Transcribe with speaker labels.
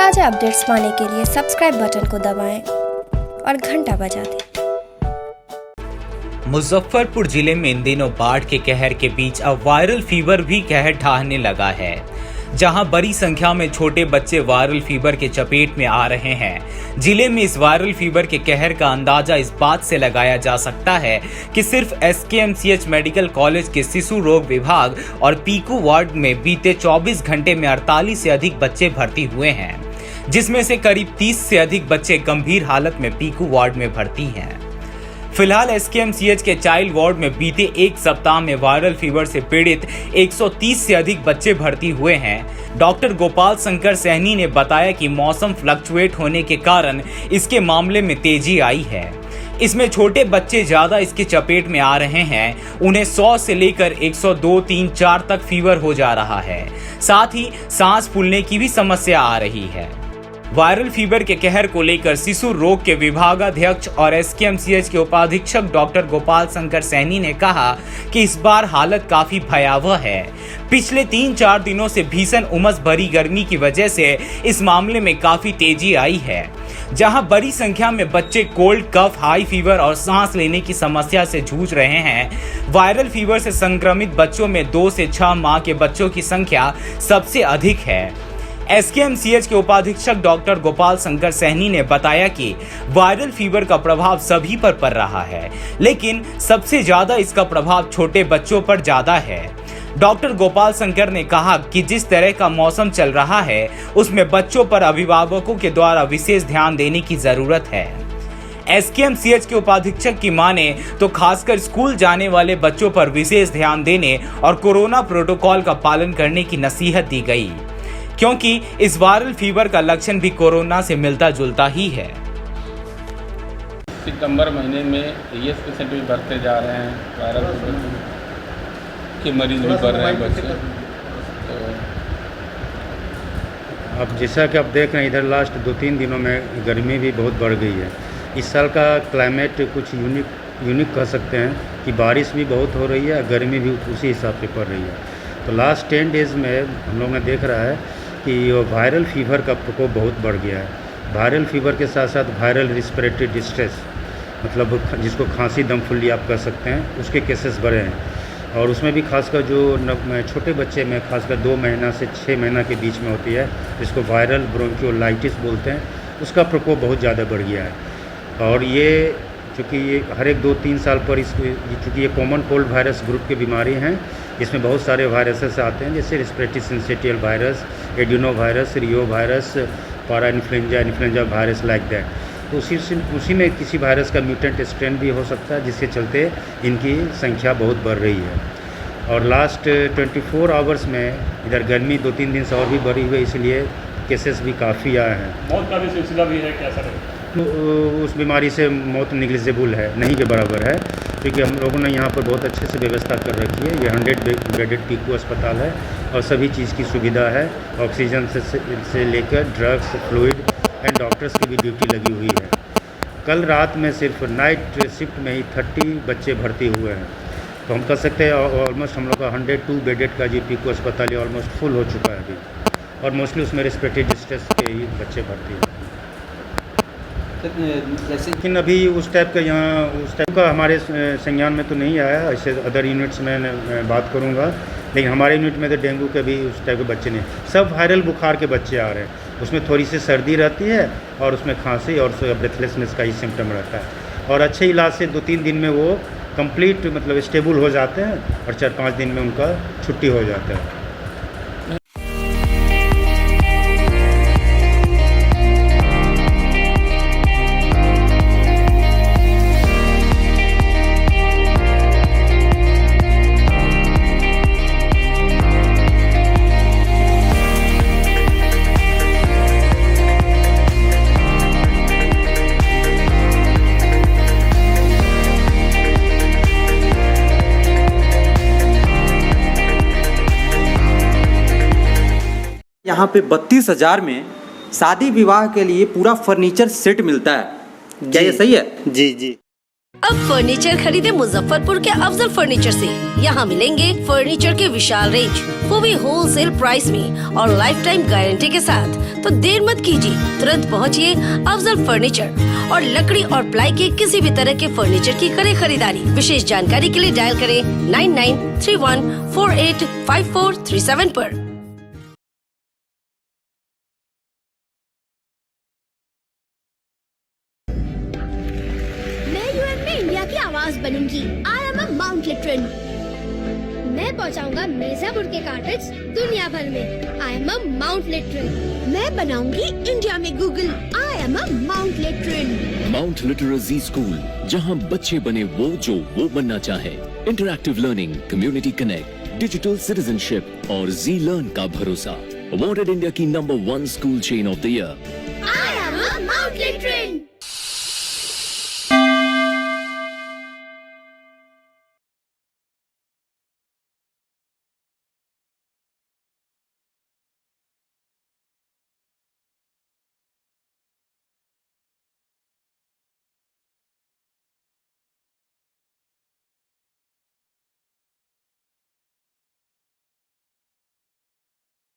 Speaker 1: ताज़ा अपडेट्स पाने के लिए सब्सक्राइब बटन को दबाएं और घंटा बजा दें।
Speaker 2: मुजफ्फरपुर जिले में इन दिनों बाढ़ के कहर के बीच अब वायरल फीवर भी कहर ढाहने लगा है, जहां बड़ी संख्या में छोटे बच्चे वायरल फीवर के चपेट में आ रहे हैं। जिले में इस वायरल फीवर के कहर का अंदाजा इस बात से लगाया जा सकता है कि सिर्फ एसकेएमसीएच मेडिकल कॉलेज के शिशु रोग विभाग और पीकू वार्ड में बीते 24 घंटे में 48 से अधिक बच्चे भर्ती हुए हैं, जिसमें से करीब 30 से अधिक बच्चे गंभीर हालत में पीकू वार्ड में भर्ती हैं। फिलहाल एसकेएमसीएच के चाइल्ड वार्ड में बीते एक सप्ताह में वायरल फीवर से पीड़ित 130 से अधिक बच्चे भर्ती हुए हैं। डॉक्टर गोपाल शंकर सैनी ने बताया कि मौसम फ्लक्चुएट होने के कारण इसके मामले में तेजी आई है। इसमें छोटे बच्चे ज्यादा इसके चपेट में आ रहे हैं। उन्हें 100 से लेकर 102, 3, 4 तक फीवर हो जा रहा है। साथ ही सांस फूलने की भी समस्या आ रही है। वायरल फीवर के कहर को लेकर शिशु रोग के विभागाध्यक्ष और एसकेएमसीएच के उपाधीक्षक डॉक्टर गोपाल शंकर सैनी ने कहा कि इस बार हालत काफी भयावह है। पिछले 3-4 दिनों से भीषण उमस भरी गर्मी की वजह से इस मामले में काफी तेजी आई है, जहां बड़ी संख्या में बच्चे कोल्ड, कफ, हाई फीवर और सांस लेने की समस्या से जूझ रहे हैं। वायरल फीवर से संक्रमित बच्चों में 2 से 6 माह के बच्चों की संख्या सबसे अधिक है। एसकेएमसीएच के उपाधीक्षक डॉक्टर गोपाल शंकर सैनी ने बताया कि वायरल फीवर का प्रभाव सभी पर पड़ रहा है, लेकिन सबसे ज्यादा इसका प्रभाव छोटे बच्चों पर ज्यादा है। डॉक्टर गोपाल शंकर ने कहा कि जिस तरह का मौसम चल रहा है उसमें बच्चों पर अभिभावकों के द्वारा विशेष ध्यान देने की जरूरत है। एसकेएमसीएच के उपाधीक्षक की माने तो खासकर स्कूल जाने वाले बच्चों पर विशेष ध्यान देने और कोरोना प्रोटोकॉल का पालन करने की नसीहत दी गई, क्योंकि इस वायरल फीवर का लक्षण भी कोरोना से मिलता जुलता ही है।
Speaker 3: सितंबर महीने में एईएस पेशेंट भी बढ़ते जा रहे हैं, वायरल फीवर के मरीज भी बढ़ रहे हैं बच्चे। तो
Speaker 4: अब जैसा कि आप देख रहे हैं, इधर लास्ट 2-3 दिनों में गर्मी भी बहुत बढ़ गई है। इस साल का क्लाइमेट कुछ यूनिक कह सकते हैं कि बारिश भी बहुत हो रही है, गर्मी भी उसी हिसाब से पड़ रही है। तो लास्ट 10 डेज़ में हम लोग ने देख रहा है कि वायरल फीवर का प्रकोप बहुत बढ़ गया है। वायरल फीवर के साथ साथ वायरल रिस्पिरेटरी डिस्ट्रेस, मतलब जिसको खांसी दम फुल्ली आप कह सकते हैं, उसके केसेस बढ़े हैं। और उसमें भी खासकर जो छोटे बच्चे में खासकर 2 महीना से 6 महीना के बीच में होती है, जिसको वायरल ब्रोंकियोलाइटिस बोलते हैं, उसका प्रकोप बहुत ज़्यादा बढ़ गया है। और ये चूँकि ये हर एक 2-3 साल पर चूँकि ये कॉमन कोल्ड वायरस ग्रुप की बीमारी हैं, इसमें बहुत सारे वायरसेस आते हैं, जैसे respiratory syncytial virus, adeno virus, rhino virus, para influenza virus like that. तो उसी में किसी वायरस का म्यूटेंट स्ट्रेन भी हो सकता है, जिसके चलते इनकी संख्या बहुत बढ़ रही है। और लास्ट 24 आवर्स में इधर गर्मी 2-3 दिन से और भी बढ़ी हुई है, इसलिए केसेस भी काफ़ी आए हैं।
Speaker 3: मौत का भी सिलसिला भी है क्या सर?
Speaker 4: उस बीमारी से मौत निग्लिजिबल है, नहीं के बराबर है, क्योंकि हम लोगों ने यहाँ पर बहुत अच्छे से व्यवस्था कर रखी है। ये 100 बेडेड पीकू अस्पताल है और सभी चीज़ की सुविधा है। ऑक्सीजन से लेकर ड्रग्स, फ्लूइड एंड डॉक्टर्स की भी ड्यूटी लगी हुई है। कल रात में सिर्फ नाइट शिफ्ट में ही 30 बच्चे भर्ती हुए हैं। तो हम कह सकते हैं ऑलमोस्ट हम लोग का 102 बेडेड का जो पीकू अस्पताल है ऑलमोस्ट फुल हो चुका है अभी, और मोस्टली उसमें रेस्पिरेटरी डिस्ट्रेस के ही बच्चे भर्ती हैं। लेकिन अभी उस टाइप का हमारे संज्ञान में तो नहीं आया। ऐसे अदर यूनिट्स में मैं बात करूंगा, लेकिन हमारे यूनिट में तो डेंगू के भी उस टाइप के बच्चे नहीं, सब वायरल बुखार के बच्चे आ रहे हैं। उसमें थोड़ी सी सर्दी रहती है और उसमें खांसी और ब्रेथलेसनेस का ही सिम्टम रहता है। और अच्छे इलाज से 2-3 दिन में वो कंप्लीट मतलब स्टेबल हो जाते हैं और 4-5 दिन में उनका छुट्टी हो जाता है।
Speaker 5: यहाँ पे 32,000 में शादी विवाह के लिए पूरा फर्नीचर सेट मिलता है। क्या ये सही है?
Speaker 6: जी जी। अब फर्नीचर खरीदे मुजफ्फरपुर के अफजल फर्नीचर से। यहाँ मिलेंगे फर्नीचर के विशाल रेंज, वो भी होलसेल प्राइस में और लाइफ टाइम गारंटी के साथ। तो देर मत कीजिए, तुरंत पहुँचिए अफजल फर्नीचर और लकड़ी और प्लाई के किसी भी तरह के फर्नीचर की करें खरीदारी। विशेष जानकारी के लिए डायल करें 9931485437 पर।
Speaker 7: इंडिया की आवाज बनूंगी। आई एम अ माउंट लिटरन। मैं पहुंचाऊंगा मिर्जापुर के कार्टेज दुनिया भर में। I am a Mount Literan. मैं बनाऊंगी इंडिया में Google. I am a Mount Literan.
Speaker 8: Mount Litera Zee school, जहां बच्चे बने जो वो बनना चाहे। Interactive learning, community connect, digital citizenship और जी लर्न का भरोसा। अवॉर्डेड इंडिया की number 1 school chain of the year.
Speaker 7: I am a Mount लिटरन।